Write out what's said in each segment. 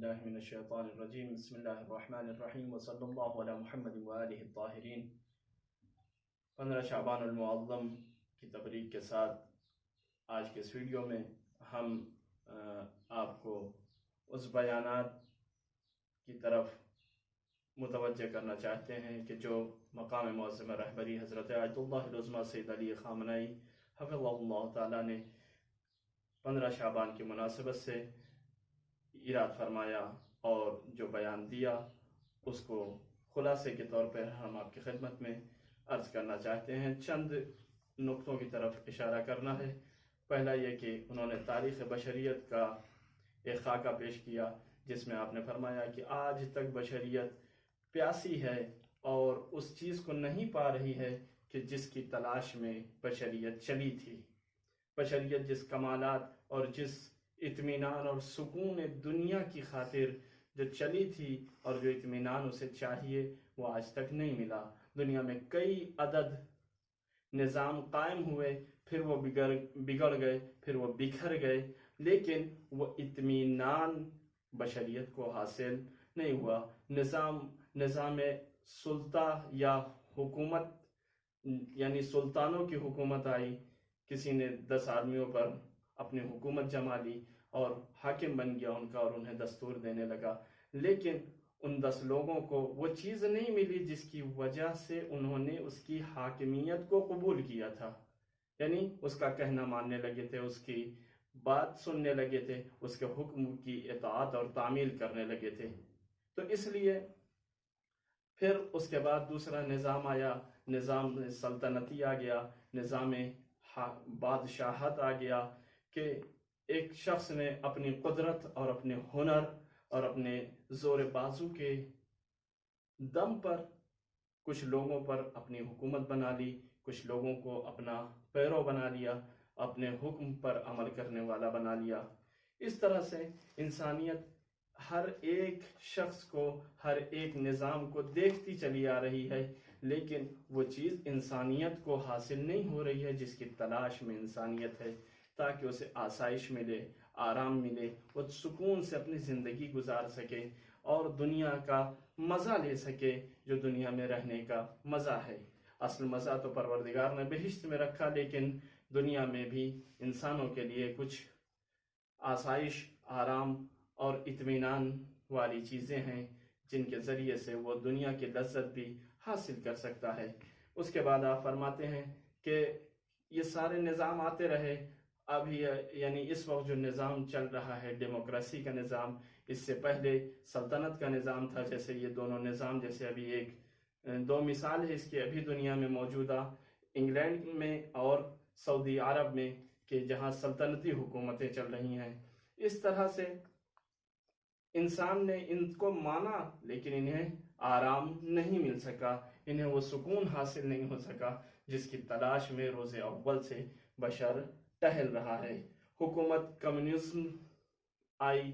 باللہ من الشیطان الرجیم بسم اللہ الرحمن الرحیم وصلی اللہ علی محمد وآلہ الطاہرین۔ 15 شعبان المعظم کی تبریک کے ساتھ آج کے اس ویڈیو میں ہم آپ کو اس بیانات کی طرف متوجہ کرنا چاہتے ہیں کہ جو مقام معظم رہبری حضرت آیت اللہ العظمیٰ سید علی خامنئی حفظہ اللہ تعالیٰ نے 15 شعبان کی مناسبت سے ایراد فرمایا اور جو بیان دیا اس کو خلاصے کے طور پر ہم آپ کی خدمت میں عرض کرنا چاہتے ہیں۔ چند نقطوں کی طرف اشارہ کرنا ہے۔ پہلا یہ کہ انہوں نے تاریخ بشریت کا ایک خاکہ پیش کیا جس میں آپ نے فرمایا کہ آج تک بشریت پیاسی ہے اور اس چیز کو نہیں پا رہی ہے کہ جس کی تلاش میں بشریت چلی تھی۔ بشریت جس کمالات اور جس اطمینان اور سکون دنیا کی خاطر جو چلی تھی اور جو اطمینان اسے چاہیے وہ آج تک نہیں ملا۔ دنیا میں کئی عدد نظام قائم ہوئے، پھر وہ بگڑ گئے، پھر وہ بکھر گئے، لیکن وہ اطمینان بشریت کو حاصل نہیں ہوا۔ نظام سلطہ یا حکومت یعنی سلطانوں کی حکومت آئی، کسی نے 10 آدمیوں پر اپنی حکومت جما لی اور حاکم بن گیا ان کا اور انہیں دستور دینے لگا، لیکن ان 10 لوگوں کو وہ چیز نہیں ملی جس کی وجہ سے انہوں نے اس کی حاکمیت کو قبول کیا تھا، یعنی اس کا کہنا ماننے لگے تھے، اس کی بات سننے لگے تھے، اس کے حکم کی اطاعت اور تعمیل کرنے لگے تھے۔ تو اس لیے پھر اس کے بعد دوسرا نظام آیا، نظام سلطنتی آ گیا، نظام بادشاہت آ گیا کہ ایک شخص نے اپنی قدرت اور اپنے ہنر اور اپنے زور بازو کے دم پر کچھ لوگوں پر اپنی حکومت بنا لی، کچھ لوگوں کو اپنا پیرو بنا لیا، اپنے حکم پر عمل کرنے والا بنا لیا۔ اس طرح سے انسانیت ہر ایک شخص کو، ہر ایک نظام کو دیکھتی چلی آ رہی ہے، لیکن وہ چیز انسانیت کو حاصل نہیں ہو رہی ہے جس کی تلاش میں انسانیت ہے، تاکہ اسے آسائش ملے، آرام ملے، وہ سکون سے اپنی زندگی گزار سکے اور دنیا کا مزہ لے سکے جو دنیا میں رہنے کا مزہ ہے۔ اصل مزہ تو پروردگار نے بہشت میں رکھا، لیکن دنیا میں بھی انسانوں کے لیے کچھ آسائش، آرام اور اطمینان والی چیزیں ہیں جن کے ذریعے سے وہ دنیا کی لذت بھی حاصل کر سکتا ہے۔ اس کے بعد آپ فرماتے ہیں کہ یہ سارے نظام آتے رہے، ابھی یعنی اس وقت جو نظام چل رہا ہے ڈیموکریسی کا نظام، اس سے پہلے سلطنت کا نظام تھا۔ جیسے یہ دونوں نظام، جیسے ابھی دو مثال ہے اس کی ابھی دنیا میں موجودہ، انگلینڈ میں اور سعودی عرب میں، کہ جہاں سلطنتی حکومتیں چل رہی ہیں۔ اس طرح سے انسان نے ان کو مانا، لیکن انہیں آرام نہیں مل سکا، انہیں وہ سکون حاصل نہیں ہو سکا جس کی تلاش میں روز اول سے بشر ٹہل رہا ہے۔ حکومت کمیونزم آئی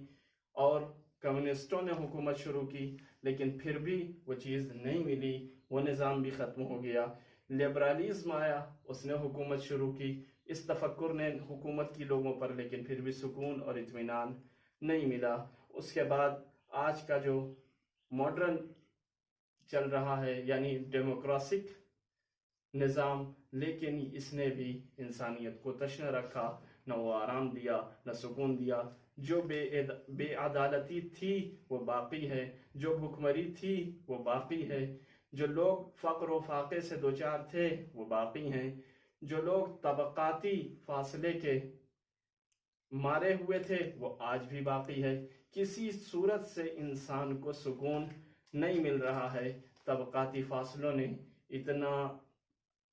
اور کمیونسٹوں نے حکومت شروع کی، لیکن پھر بھی وہ چیز نہیں ملی، وہ نظام بھی ختم ہو گیا۔ لبرالزم آیا، اس نے حکومت شروع کی، اس تفکر نے حکومت کی لوگوں پر، لیکن پھر بھی سکون اور اطمینان نہیں ملا۔ اس کے بعد آج کا جو ماڈرن چل رہا ہے یعنی ڈیموکریسک نظام، لیکن اس نے بھی انسانیت کو تشنہ رکھا، نہ وہ آرام دیا، نہ سکون دیا۔ جو بے عدالتی تھی وہ باقی ہے، جو بھکمری تھی وہ باقی ہے، جو لوگ فقر و فاقے سے دوچار تھے وہ باقی ہیں، جو لوگ طبقاتی فاصلے کے مارے ہوئے تھے وہ آج بھی باقی ہے۔ کسی صورت سے انسان کو سکون نہیں مل رہا ہے، طبقاتی فاصلوں نے اتنا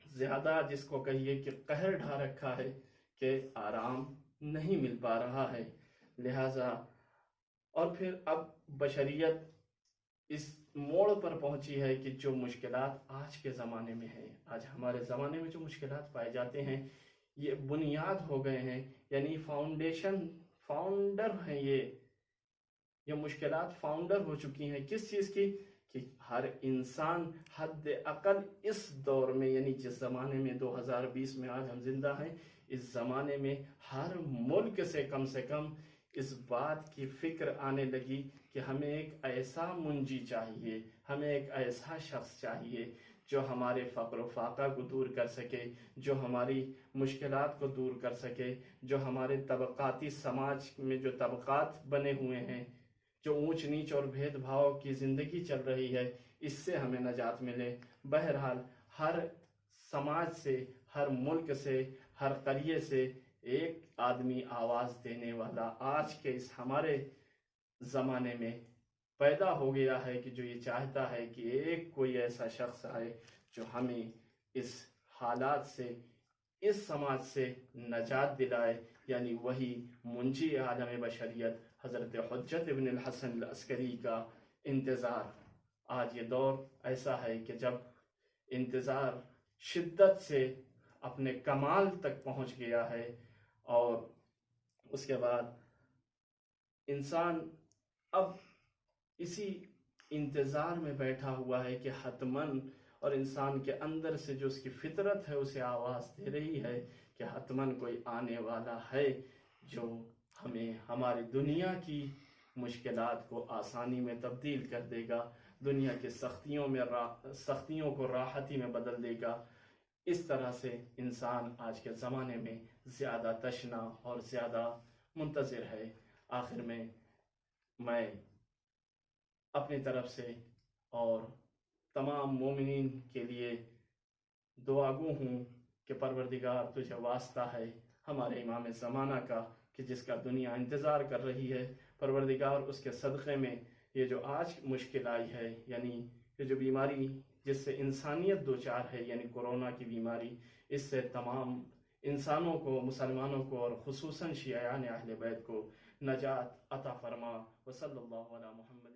زیادہ جس کو کہیے کہ قہر ڈھا رکھا ہے کہ آرام نہیں مل پا رہا ہے۔ لہٰذا اور پھر اب بشریت اس موڑ پر پہنچی ہے کہ جو مشکلات آج کے زمانے میں ہیں، آج ہمارے زمانے میں جو مشکلات پائے جاتے ہیں، یہ بنیاد ہو گئے ہیں، یعنی فاؤنڈر ہیں، یہ مشکلات فاؤنڈر ہو چکی ہیں۔ کس چیز کی؟ کہ ہر انسان حد اقل اس دور میں، یعنی جس زمانے میں 2020 میں آج ہم زندہ ہیں، اس زمانے میں ہر ملک سے کم اس بات کی فکر آنے لگی کہ ہمیں ایک ایسا منجی چاہیے، ہمیں ایک ایسا شخص چاہیے جو ہمارے فقر و فاقہ کو دور کر سکے، جو ہماری مشکلات کو دور کر سکے، جو ہمارے طبقاتی سماج میں جو طبقات بنے ہوئے ہیں، جو اونچ نیچ اور بھید بھاؤ کی زندگی چل رہی ہے، اس سے ہمیں نجات ملے۔ بہرحال ہر سماج سے، ہر ملک سے، ہر قریے سے ایک آدمی آواز دینے والا آج کے اس ہمارے زمانے میں پیدا ہو گیا ہے کہ جو یہ چاہتا ہے کہ ایک کوئی ایسا شخص آئے جو ہمیں اس حالات سے، اس سماج سے نجات دلائے، یعنی وہی منجی عالم بشریت حضرت حجت ابن الحسن العسکری کا انتظار۔ آج یہ دور ایسا ہے کہ جب انتظار شدت سے اپنے کمال تک پہنچ گیا ہے، اور اس کے بعد انسان اب اسی انتظار میں بیٹھا ہوا ہے کہ حتماً، اور انسان کے اندر سے جو اس کی فطرت ہے اسے آواز دے رہی ہے کہ حتماً کوئی آنے والا ہے جو ہمیں ہماری دنیا کی مشکلات کو آسانی میں تبدیل کر دے گا، دنیا کی سختیوں کو راحتی میں بدل دے گا۔ اس طرح سے انسان آج کے زمانے میں زیادہ تشنا اور زیادہ منتظر ہے۔ آخر میں اپنی طرف سے اور تمام مومنین کے لیے دعا گو ہوں کہ پروردگار تجھے واسطہ ہے ہمارے امام زمانہ کا، کہ جس کا دنیا انتظار کر رہی ہے، پروردگار اس کے صدقے میں یہ جو آج مشکل آئی ہے، یعنی یہ جو بیماری جس سے انسانیت دوچار ہے، یعنی کورونا کی بیماری، اس سے تمام انسانوں کو، مسلمانوں کو اور خصوصاً شیعیان اہل بیت کو نجات عطا فرما۔ وصلی اللہ علی محمد